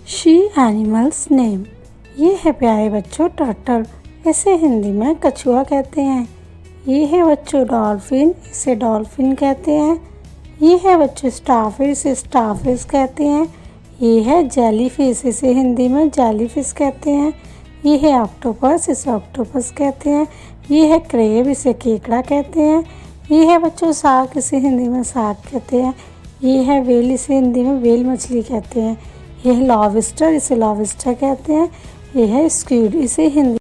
She animals name. ये है प्यारे बच्चों टर्टल, इसे हिंदी में कछुआ कहते हैं। ये है बच्चों डॉल्फिन, इसे डॉल्फिन कहते हैं। ये है बच्चों स्टारफिश, इसे स्टारफिश कहते हैं। ये है जेलीफिश, इसे हिंदी में जेलीफिश कहते हैं। ये है ऑक्टोपस, इसे ऑक्टोपस कहते हैं। ये है क्रेब, इसे केकड़ा कहते हैं। ये है बच्चों शार्क, इसे हिंदी में शार्क कहते हैं। ये है व्हेल, इसे हिंदी में व्हेल मछली कहते हैं। ये है लॉबस्टर, इसे लॉबस्टर कहते हैं। ये है स्क्विड, इसे हिंदी